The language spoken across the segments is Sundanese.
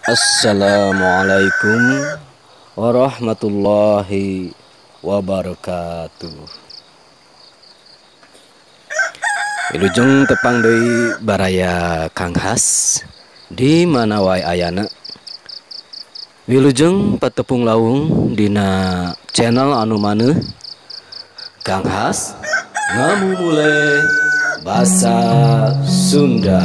Assalamualaikum warahmatullahi wabarakatuh. Wilujeng tepang deui baraya Kang Has di mana wae ayana. Wilujeng patepung lawung dina channel anu maneuh Kang Has ngamumule basa Sunda.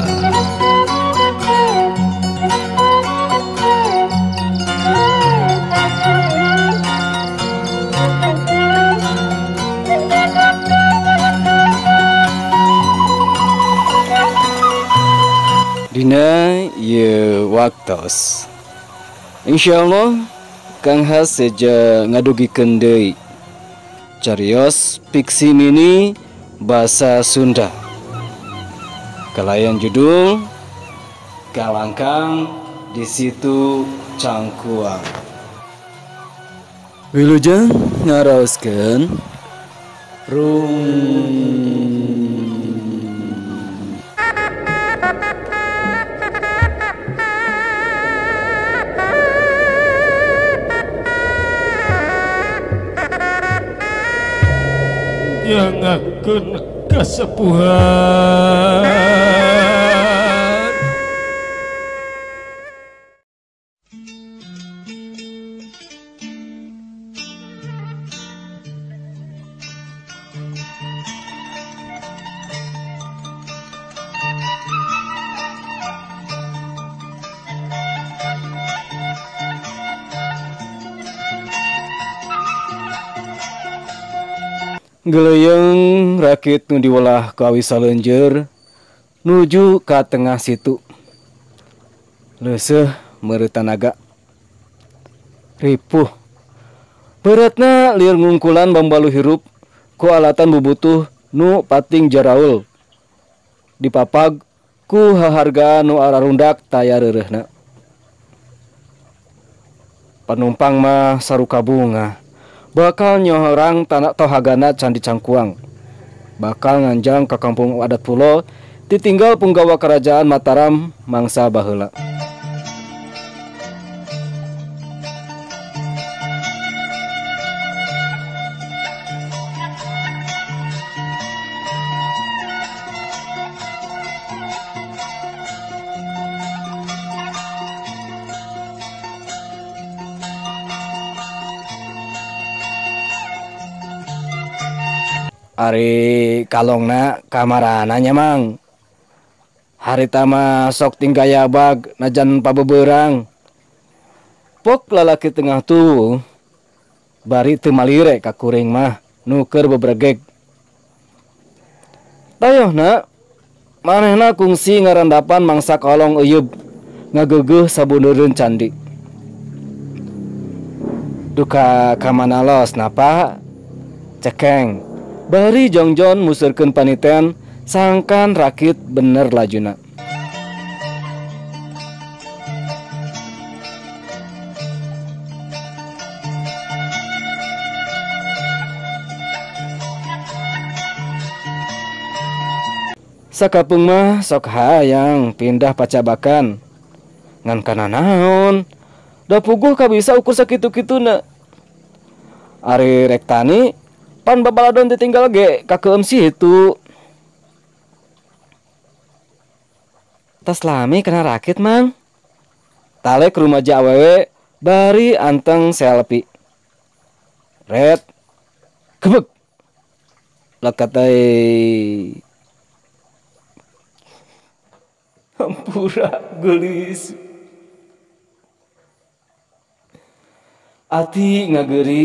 Dina ieu waktos insyaallah Kang Has seja ngadugikeun deui carios fiksi mini basa Sunda kalayan judul Kalangkang di Situ Cangkuang. Wilujeng ngaraoskeun rum. Nyangakeun kasepuhan. Geleyeng rakit nu diwelah ku awi salenjeur nuju ka tengah situ. Leuseuh meureut tanaga. Ripuh. Beratna lieur ngungkulan bambalu hirup ku alatan bubutuh nu pating jaraul. Dipapag ku hahargaan nu ararundak taya reureuhna. Panumpang mah saruka bunga. Bakal nyohorang tanah tohagana Candi Cangkuang. Bakal nganjang ke kampung adat pulo ditinggal punggawa kerajaan Mataram mangsa baheula. Ari kalongna kamarana nya mang. Harita mah sok tinggaya bag najan pabebeurang. Pok lalaki tengah tu bari teu malire ka kuring mah nu keur bebregeg. Tayohna manehna kungsi ngarandapan mangsa kolong euyeup ngageugeuh sabuneureun candi. Duka ka mana los napa? Cekeng. Bari jongjon musurkeun paniten sangkan rakit bener lajuna. Sakapeung mah sok hayang pindah pacabakan. Ngan kana naon? Da puguh kabisa ukur sakitu-kituna. Ari rek tani pan babaladon ditinggal ge kakeum situ. Tas lami kena rakit mang. Talek rumaja awewe bari anteng selfie. Red kebek lakatai hampura gelis. Ati ngageuri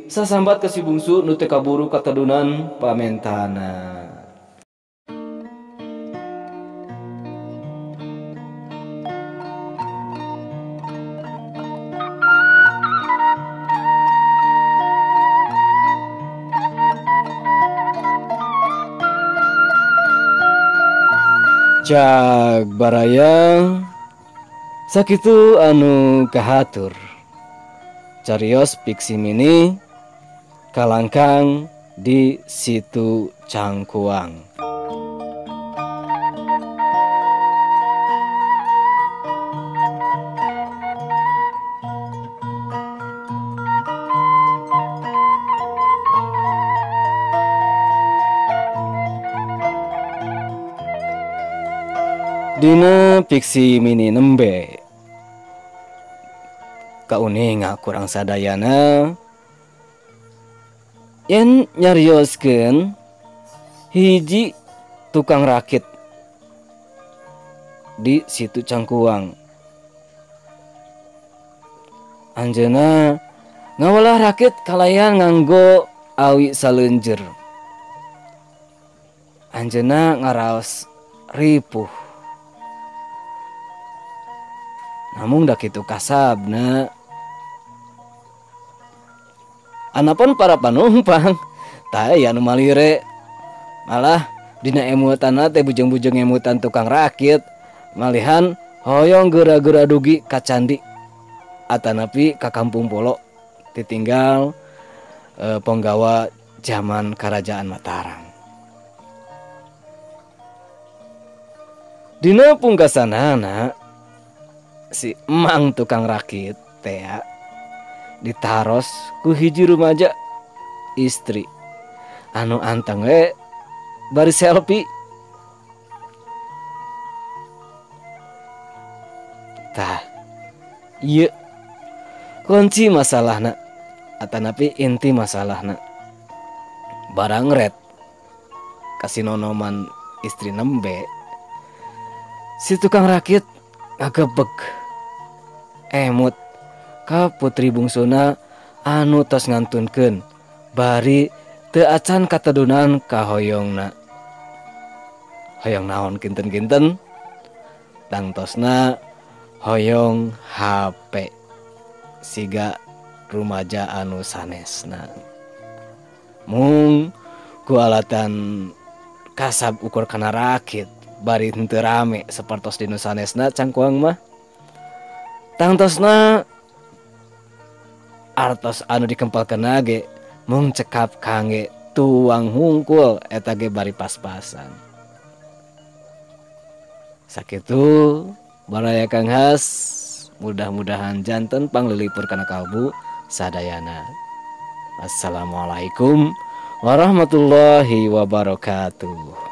sasambat ka si bungsu nu teu kaburu katadunan pamentana. Cag baraya sakitu anu kahatur. Carios fiksi mini Kalangkang di Situ Cangkuang. Dina fiksi mini nembe kauninga kurang sadayana yen nyarioskeun hiji tukang rakit di situ Cangkuang. Anjeunna ngawalah rakit kalayan nganggo awi salenjer. Anjeunna ngaraos ripuh. Namun dak kitu kasabna anapun para panumpang tah aya anu malire. Malah dina emutanna teh bujeng-bujeng emutan tukang rakit malihan hoyong geura-geura dugi ka candi atanapi ka Kampung Polo ditinggal penggawa zaman Kerajaan Mataram. Dina pungkasanana si emang tukang rakit teh ditaros ku hiji rumaja istri anu anteng we bari selfie. Tah ieu kunci masalahna atanapi inti masalahna barang red kasinonoman istri nembe si tukang rakit ngagebeg emut ka putri bungsuna anu tos ngantunkeun bari teu acan katedunan ka hoyongna. Hoyong naon kinten-kinten tangtosna hoyong HP siga rumaja anu sanesna. Mung ku alatan kasab ukur kana rakit bari henteu rame sapertos dinu sanesna Cangkuang mah. Tangtosna artos anu dikempalkeun ge mung cekap kangge tuang hungkul eta ge bari pas-pasan. Sakitu baraya Kang Has, mudah-mudahan janten panglilipur kana kalbu sadayana. Assalamualaikum warahmatullahi wabarakatuh.